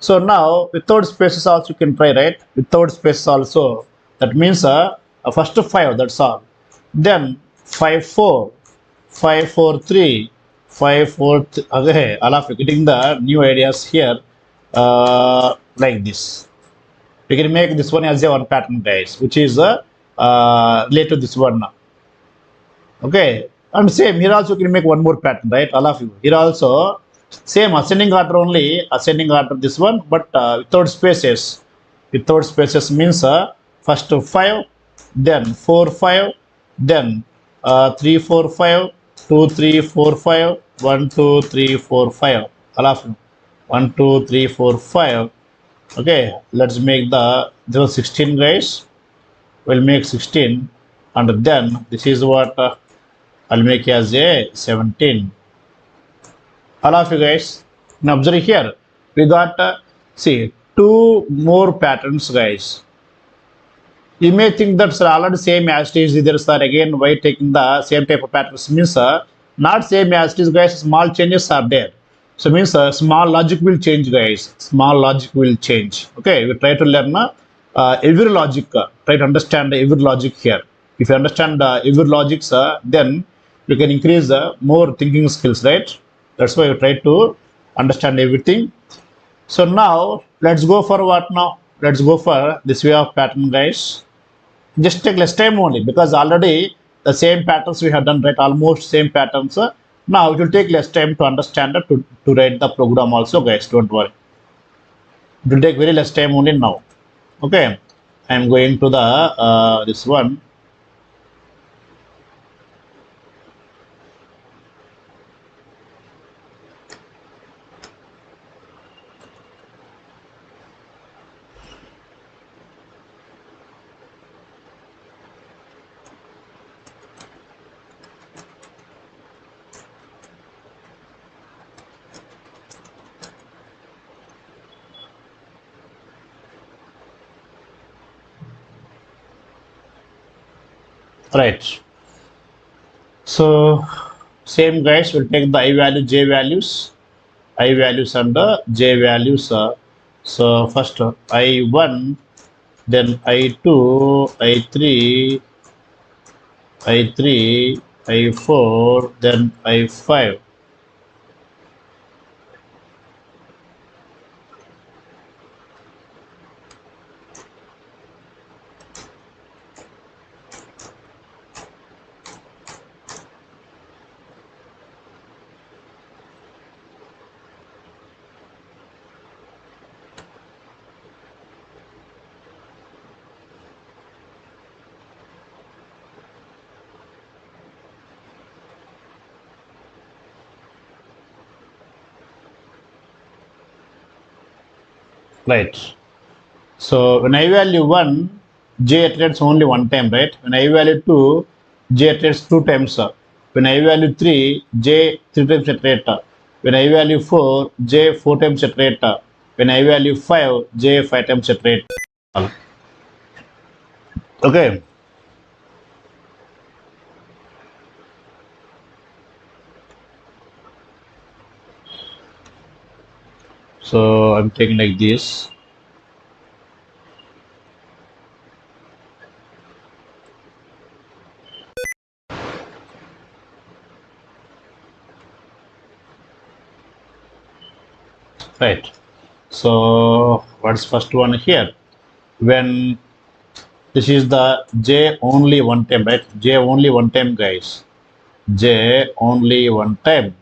So now without spaces also you can try, right? Without spaces also. That means first 5, that's all. Then 5 4, 5 4 3, 5 4 okay, all of you getting the new ideas here like this. We can make this one as a one pattern, guys, which is related to this one. Okay, and same here also you can make one more pattern, right? All of you here also same ascending order only, ascending order this one, but without spaces. Without spaces means first 5, then 4 5, then 3 4 5, 2 3 4 5, 1 2 3 4 5. All of you 1 2 3 4 5. Okay, let's make the 16, guys. We'll make 16, and then this is what I'll make as a 17. All of you guys, now observe here. We got, see, 2 more patterns, guys. You may think that's already same as it is. There, sir, again, why taking the same type of patterns means not same as it is, guys. Small changes are there. So means small logic will change, guys. Small logic will change. Okay, we try to learn every logic. Try to understand every logic here. If you understand every logics, then you can increase more thinking skills, right? That's why you try to understand everything. So now let's go for what now? Let's go for this way of pattern, guys. Just take less time only because already the same patterns we have done, right? Almost same patterns. Now it will take less time to understand to write the program also, guys. Don't worry. It will take very less time only now. Okay. I'm going to the this one. Right. So same, guys, will take the I value, J values, and J values. So first I1, then I2, I3, I3, I4, then I5. Right. So when I value 1, J iterates only one time, right? When I value 2, J iterates 2 times. When I value 3, J 3 times iterate. When I value 4, J 4 times iterate. When I value 5, J 5 times iterate. Okay. So I'm taking like this. Right. So what's first one here? When this is the J only one time, right? J only one time, guys. J only one time.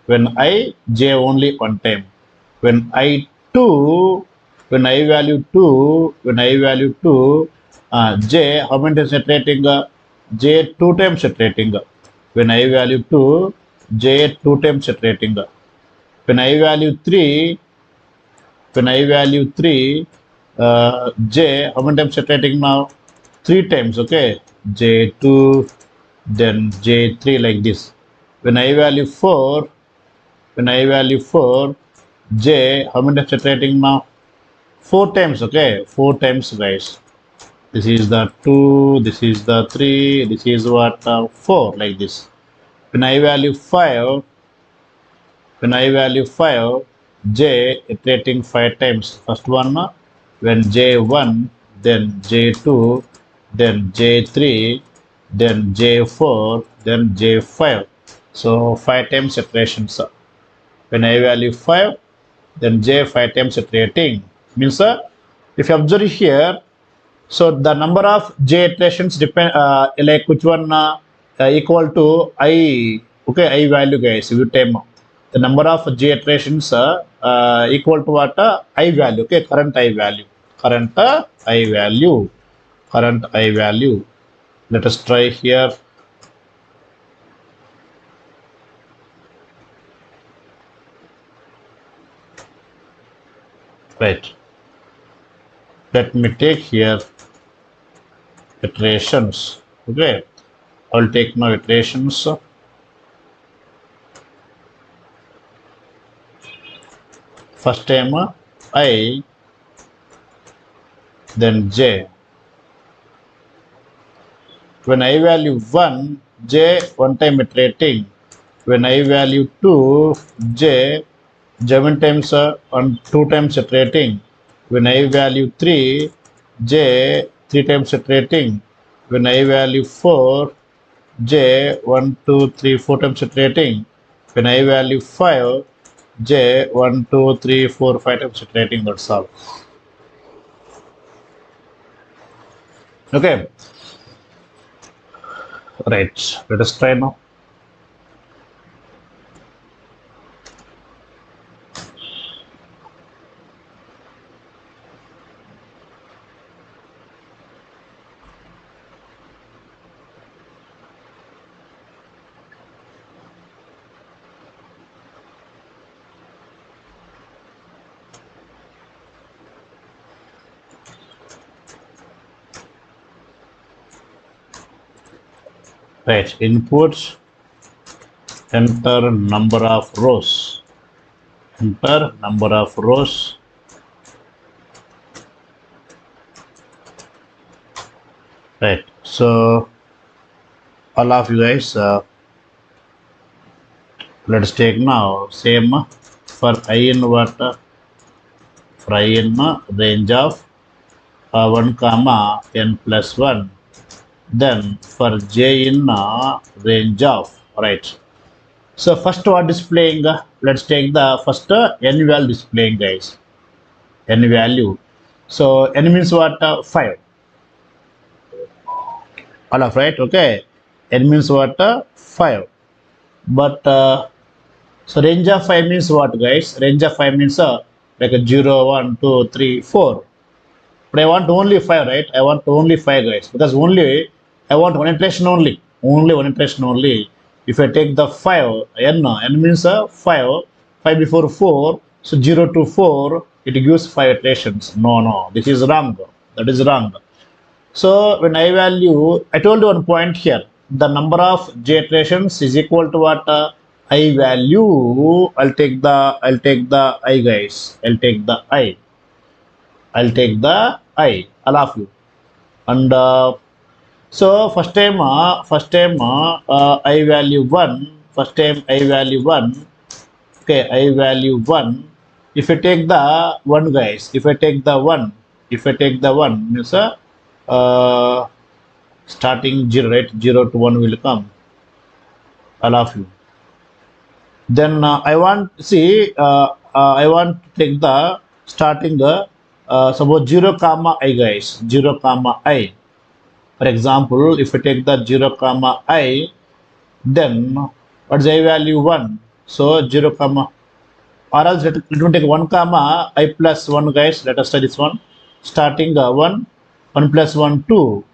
When I, J only one time. When I 2, when I value 2, when I value 2, J, how many times iterating? J 2 times iterating. When I value 2, J 2 times iterating. When I value 3, when I value 3, J, how many times iterating now? 3 times, okay? J2, then J3 like this. When I value 4, when I value 4, J, how many times iterating now? 4 times, okay? 4 times, guys. This is the 2, this is the 3, this is what? 4, like this. When I value 5, when I value 5, j iterating 5 times. First one, when j1, then j2, then j3, then j4, then j5. So 5 times iterations. When I value 5, then j 5 times iterating means if you observe here, so the number of j iterations depend like which one equal to I, okay, I value guys. If you time the number of j iterations equal to what I value, okay, current I value, current I value, current I value. Let us try here. Right. Let me take here iterations. Okay. I'll take now iterations. First time I, then j. When I value 1, j one time iterating. When I value 2, j 7 times and 2 times iterating. When I value 3, j 3 times iterating. When I value 4, j 1, 2, 3, 4 times iterating. When I value 5, j 1, 2, 3, 4, 5 times iterating. That's all. Okay. Right. Let us try now. Right. Inputs, enter number of rows. Enter number of rows. Right. So all of you guys, let's take now same for I in what, for I in range of 1 comma n plus 1. Then for j in range of, right. So first what displaying, let's take the first n value displaying guys, n value. So n means what, 5. All of right, okay. N means what, 5. But so range of 5 means what guys? Range of 5 means like a 0, 1, 2, 3, 4. But I want only 5, right? I want only 5 guys, because only I want one iteration only. Only one iteration only. If I take the 5, n means 5, 5 before 4, so 0 to 4, it gives 5 iterations. No, no, this is wrong. That is wrong. So when I value, I told you one point here. The number of j iterations is equal to what, I value. I'll take the I guys. I'll take the I. All of you. And so first time I value 1. First time I value 1. Okay, I value 1. If I take the 1 guys, if I take the 1 means starting 0, right? 0 to 1 will come. All of you. Then I want I want to take the starting suppose 0 comma I guys, 0 comma I. For example, if I take the 0 comma I, then what's I value 1? So 0 comma, or else let me take 1 comma I plus 1 guys. Let us study this one. Starting 1, 1 plus 1, 2.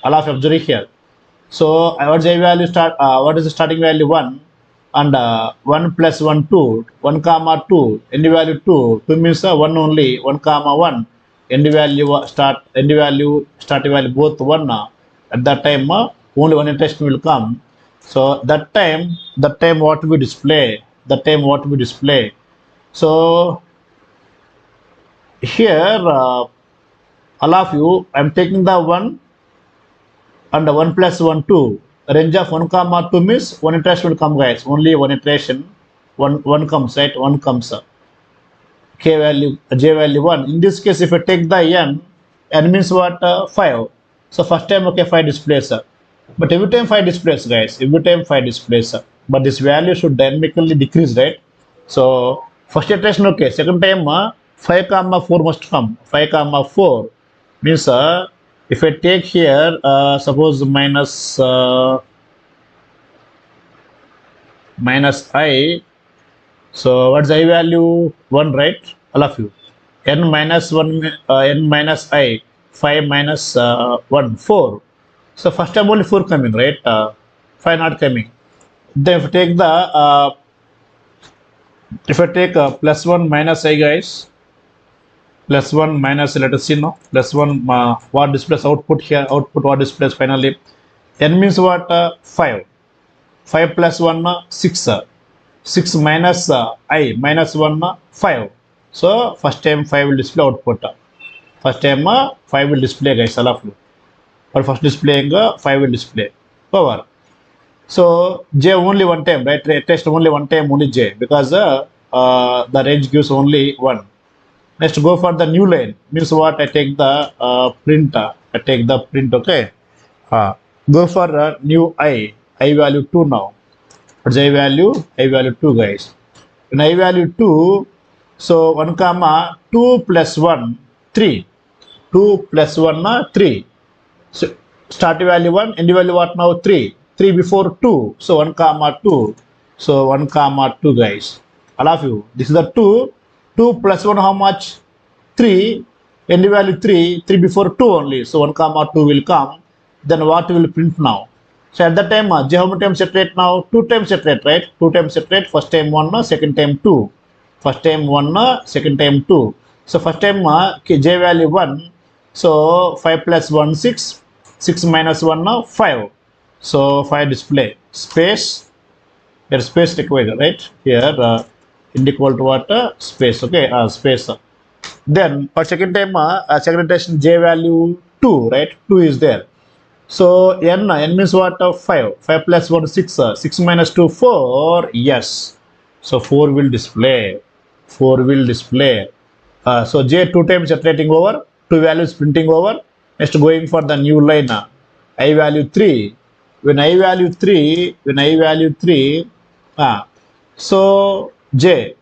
All of you observe here. So what's I value start? What is the starting value 1? And 1 plus 1, 2, 1 comma 2, end value 2, 2 means 1 only, 1 comma 1, end value starting value both 1. At that time, only one iteration will come. So that time what we display, So here, all of you, I'm taking the 1 and 1 plus 1, 2. Range of 1 comma 2 means one iteration will come guys. Only one iteration. One comes, right? One comes. k value, j value 1. In this case, if I take the n means what? 5. So first time, okay, 5 displays. But every time 5 displays, guys, every time 5 displays. But this value should dynamically decrease, right? So first iteration, okay. Second time, 5 comma 4 must come. 5 comma 4 means if I take here, suppose minus I. So what's the I value? 1, right? All of you. N minus 1, n minus I. 5 minus 1, 4. So first time only 4 coming, right? 5 not coming. Then if I take plus 1 minus I, guys, plus 1 minus, let us see now, plus 1 what displays output here, output what displays finally. N means what? 5. 5 plus 1, 6. 6 minus I minus 1, 5. So first time 5 will display output. First time 5 will display, guys, all of you. For first displaying 5 will display. Power. So j only one time, right? Test only one time, only j, because the range gives only 1. Next, go for the new line. Means what? I take the print. I take the print. Okay. Go for new I value 2 now. What's I value? I value 2, guys. In I value 2, so 1 comma 2 plus 1, 3. 2 plus 1, 3. So start value 1, end value what now? 3. 3 before 2. So 1 comma 2. So 1 comma 2, guys. All of you. This is the 2. 2 plus 1 how much? 3. End value 3. 3 before 2 only. So 1 comma 2 will come. Then what will print now? So at that time, j how many times separate now? 2 times separate, right? 2 times separate. First time 1, second time 2. First time 1, second time 2. So first time j value 1. So 5 plus 1, 6. 6 minus 1, 5. So 5 display. Space. There is space required, right? Here, int equal to what? Space. Okay, space. Then for second time, second iteration j value 2, right? 2 is there. So n means what? 5. 5 plus 1, 6. 6 minus 2, 4. Yes. So 4 will display. 4 will display. So j 2 times separating over. 2 values printing over. Next going for the new line. I value 3. When I value 3, so j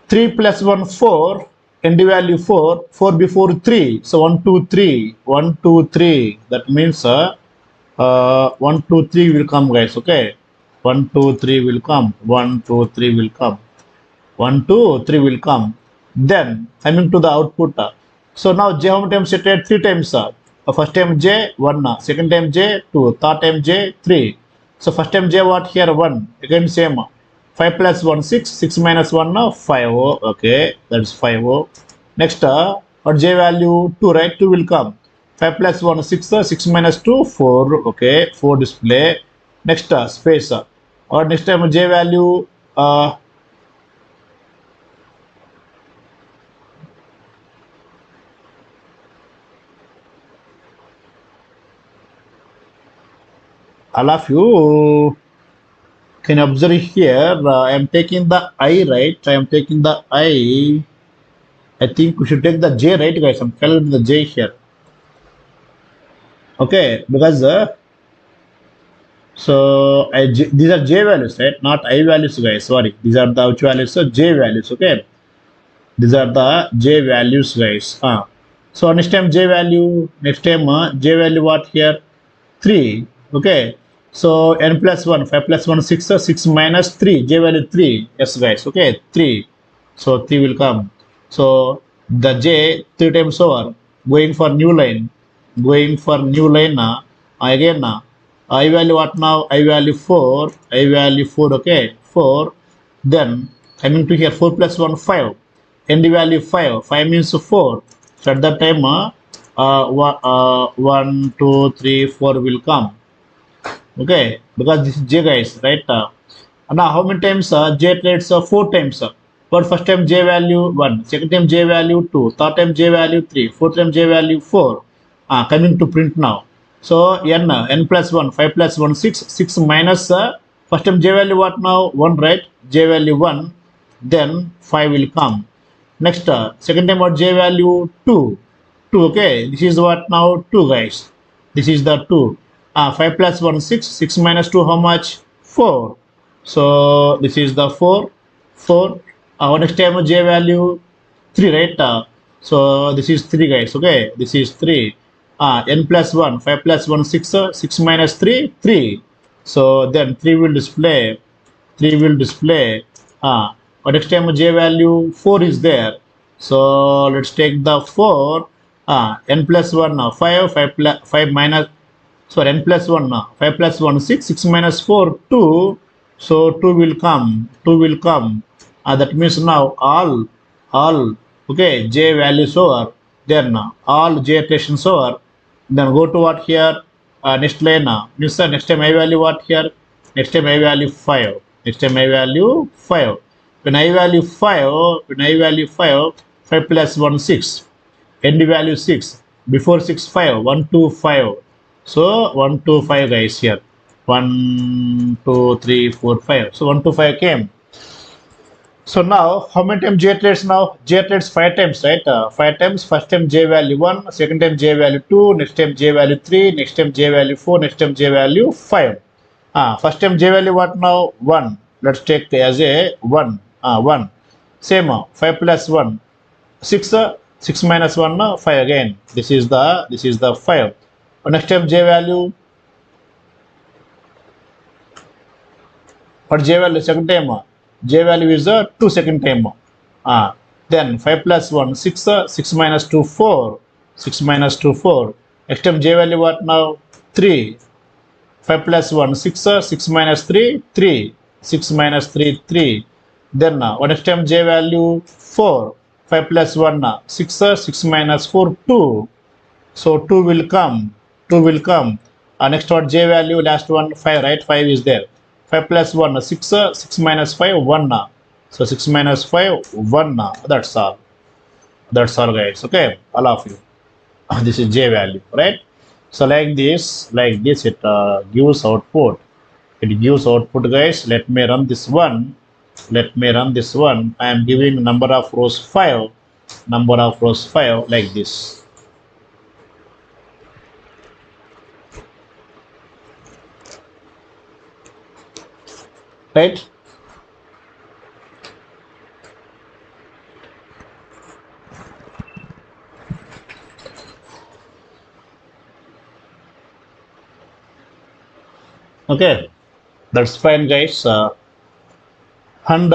3 plus 1, 4. End value 4. 4 before 3. So 1, 2, 3. 1, 2, 3. That means 1, 2, 3 will come, guys. Okay. 1, 2, 3 will come. 1, 2, 3 will come. 1, 2, 3 will come. Then coming to the output. So now j how many times separate? 3 times. First time j 1. Second time j 2. Third time j 3. So first time j what here? 1. Again same. 5 plus 1, 6. 6 minus 1, 5. Okay, that's 5. Next, what j value? 2, right? 2 will come. 5 plus 1, 6. 6 minus 2, 4. Okay, 4 display. Next, space. Or next time j value, all of you can observe here. I am taking the I, right? I am taking the I. I think we should take the j, right, guys? I'm calculating the j here. Okay, because so these are j values, right? Not I values, guys. Sorry, these are the which values? So j values. Okay, these are the j values, guys. So next time j value. Next time j value what here? 3. Okay. So n plus 1, 5 plus 1, 6, 6 minus 3, j value 3. Yes, guys. Okay, 3. So 3 will come. So the j 3 times over. Going for new line. Going for new line. Again, I value what now? I value 4. I value 4. Okay, 4. Then coming to here, 4 plus 1, 5. End value 5. 5 means 4. So at that time, 1, 2, 3, 4 will come. Okay, because this is j, guys, right? Now how many times j trades? 4 times. For first time j value 1, second time j value 2, third time j value 3, fourth time j value 4. Coming to print now. So n plus 1, 5 plus 1, 6, 6 minus first time j value what now? 1, right? J value 1, then 5 will come. Next, second time what j value 2. 2, okay. This is what now 2 guys. This is the 2. 5 plus 1, 6. 6 minus 2, how much? 4. So this is the 4. 4. Next time j value 3, right? So this is 3 guys, okay. This is 3. N plus 1. 5 plus 1, 6. 6 minus 3, 3. So then 3 will display 3 will display but next time j value 4 is there, so let's take the 4 n plus 1 5 5 plus 5 minus sorry n plus 1 5 plus 1 6 6 minus 4 2, so 2 will come 2 will come that means now all okay j values over, then all j iterations over, then go to what here next line means next time I value what here, next time I value 5, next time I value 5, when I value 5 when I value 5 5 plus 1 6, end value 6, before 6 5 1 2 5, so 1 2 5 guys here, 1 2 3 4 5, so 1 2 5 came. So now, how many times j iterates now? J iterates 5 times, right? 5 times. First time j value 1, second time j value 2, next time j value 3, next time j value 4, next time j value 5. First time j value what now? 1. Let's take as a 1. 1. Same, 5 plus 1, 6. 6 minus 1, 5 again. This is the 5. Next time j value, but j value second time j value is a 2 second time then 5 plus 1 6 6 minus 2 4, 6 minus 2 4, next time j value what now 3, 5 plus 1 6 6 minus 3 3, 6 minus 3 3, then next time j value 4, 5 plus 1 6 6 minus 4 2, so 2 will come. 2 will come. Next what j value, last one 5, right? 5 is there. 5 plus 1 6. 6 minus 5 1. So 6 minus 5 1. That's all. That's all guys. Okay, all of you. This is j value, right? So like this it gives output. It gives output guys. Let me run this one. Let me run this one. I am giving number of rows 5. Number of rows 5 like this. Right? Okay, that's fine guys. And